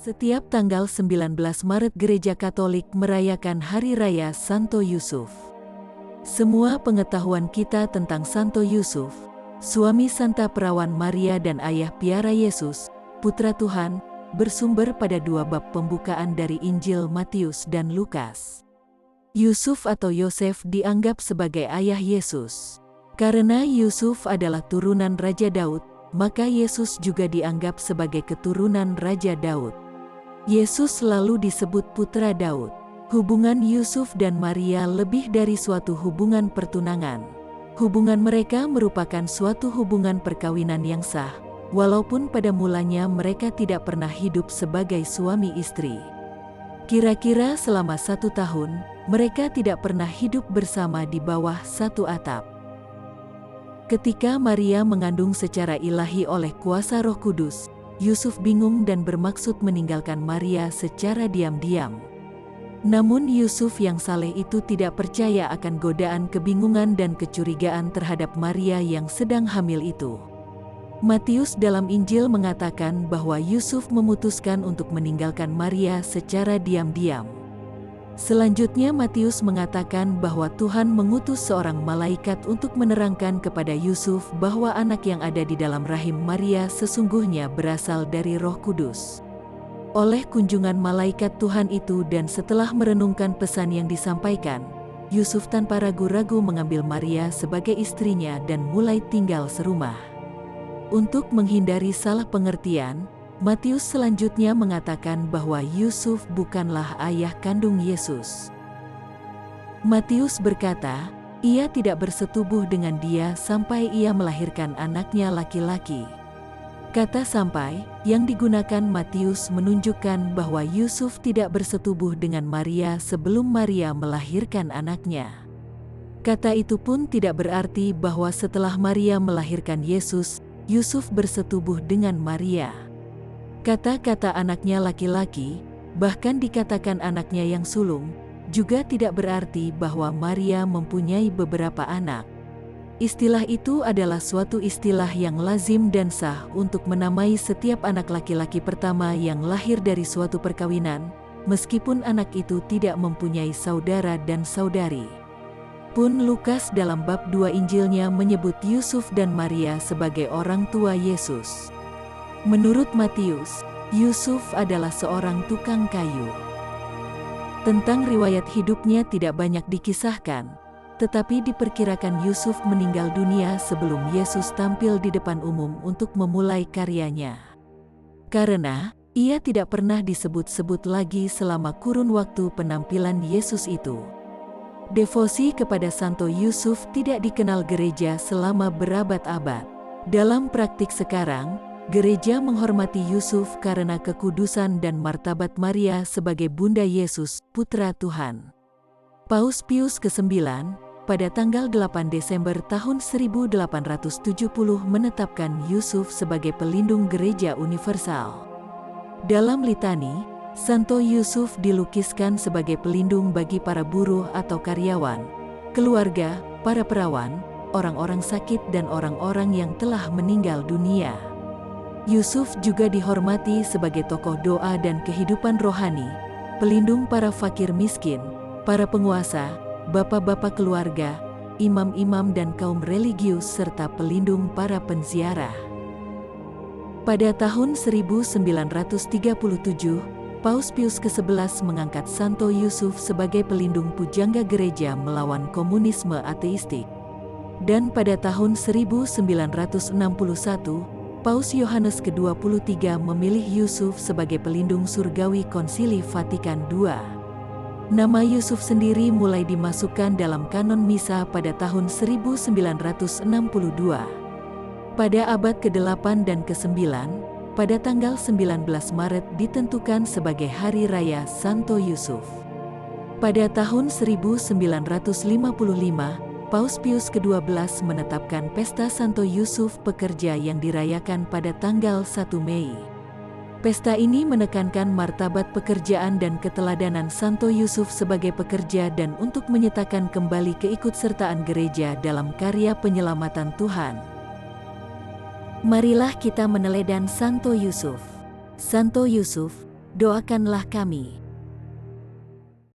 Setiap tanggal 19 Maret Gereja Katolik merayakan Hari Raya Santo Yusuf. Semua pengetahuan kita tentang Santo Yusuf, suami Santa Perawan Maria dan ayah piara Yesus, Putra Tuhan, bersumber pada dua bab pembukaan dari Injil Matius dan Lukas. Yusuf atau Yosef dianggap sebagai ayah Yesus. Karena Yusuf adalah turunan Raja Daud, maka Yesus juga dianggap sebagai keturunan Raja Daud. Yesus selalu disebut Putra Daud. Hubungan Yusuf dan Maria lebih dari suatu hubungan pertunangan. Hubungan mereka merupakan suatu hubungan perkawinan yang sah, walaupun pada mulanya mereka tidak pernah hidup sebagai suami istri. Kira-kira selama 1 tahun, mereka tidak pernah hidup bersama di bawah satu atap. Ketika Maria mengandung secara ilahi oleh kuasa Roh Kudus, Yusuf bingung dan bermaksud meninggalkan Maria secara diam-diam. Namun Yusuf yang saleh itu tidak percaya akan godaan kebingungan dan kecurigaan terhadap Maria yang sedang hamil itu. Matius dalam Injil mengatakan bahwa Yusuf memutuskan untuk meninggalkan Maria secara diam-diam. Selanjutnya Matius mengatakan bahwa Tuhan mengutus seorang malaikat untuk menerangkan kepada Yusuf bahwa anak yang ada di dalam rahim Maria sesungguhnya berasal dari Roh Kudus. Oleh kunjungan malaikat Tuhan itu dan setelah merenungkan pesan yang disampaikan, Yusuf tanpa ragu-ragu mengambil Maria sebagai istrinya dan mulai tinggal serumah. Untuk menghindari salah pengertian, Matius selanjutnya mengatakan bahwa Yusuf bukanlah ayah kandung Yesus. Matius berkata, ia tidak bersetubuh dengan dia sampai ia melahirkan anaknya laki-laki. Kata "sampai" yang digunakan Matius menunjukkan bahwa Yusuf tidak bersetubuh dengan Maria sebelum Maria melahirkan anaknya. Kata itu pun tidak berarti bahwa setelah Maria melahirkan Yesus, Yusuf bersetubuh dengan Maria. Kata-kata anaknya laki-laki, bahkan dikatakan anaknya yang sulung, juga tidak berarti bahwa Maria mempunyai beberapa anak. Istilah itu adalah suatu istilah yang lazim dan sah untuk menamai setiap anak laki-laki pertama yang lahir dari suatu perkawinan, meskipun anak itu tidak mempunyai saudara dan saudari. Pun Lukas dalam bab 2 Injilnya menyebut Yusuf dan Maria sebagai orang tua Yesus. Menurut Matius, Yusuf adalah seorang tukang kayu. Tentang riwayat hidupnya tidak banyak dikisahkan, tetapi diperkirakan Yusuf meninggal dunia sebelum Yesus tampil di depan umum untuk memulai karyanya. Karena ia tidak pernah disebut-sebut lagi selama kurun waktu penampilan Yesus itu. Devosi kepada Santo Yusuf tidak dikenal gereja selama berabad-abad. Dalam praktik sekarang, gereja menghormati Yusuf karena kekudusan dan martabat Maria sebagai Bunda Yesus, Putra Tuhan. Paus Pius ke-9, pada tanggal 8 Desember tahun 1870 menetapkan Yusuf sebagai pelindung gereja universal. Dalam litani, Santo Yusuf dilukiskan sebagai pelindung bagi para buruh atau karyawan, keluarga, para perawan, orang-orang sakit dan orang-orang yang telah meninggal dunia. Yusuf juga dihormati sebagai tokoh doa dan kehidupan rohani, pelindung para fakir miskin, para penguasa, bapak-bapak keluarga, imam-imam dan kaum religius serta pelindung para penziarah. Pada tahun 1937, Paus Pius ke-11 mengangkat Santo Yusuf sebagai pelindung pujangga gereja melawan komunisme ateistik. Dan pada tahun 1961, Paus Yohanes ke-23 memilih Yusuf sebagai pelindung surgawi Konsili Vatikan II. Nama Yusuf sendiri mulai dimasukkan dalam kanon misa pada tahun 1962. Pada abad ke-8 dan ke-9, pada tanggal 19 Maret ditentukan sebagai Hari Raya Santo Yusuf. Pada tahun 1955, Paus Pius ke-12 menetapkan Pesta Santo Yusuf Pekerja yang dirayakan pada tanggal 1 Mei. Pesta ini menekankan martabat pekerjaan dan keteladanan Santo Yusuf sebagai pekerja dan untuk menyatakan kembali keikutsertaan gereja dalam karya penyelamatan Tuhan. Marilah kita meneladani Santo Yusuf. Santo Yusuf, doakanlah kami.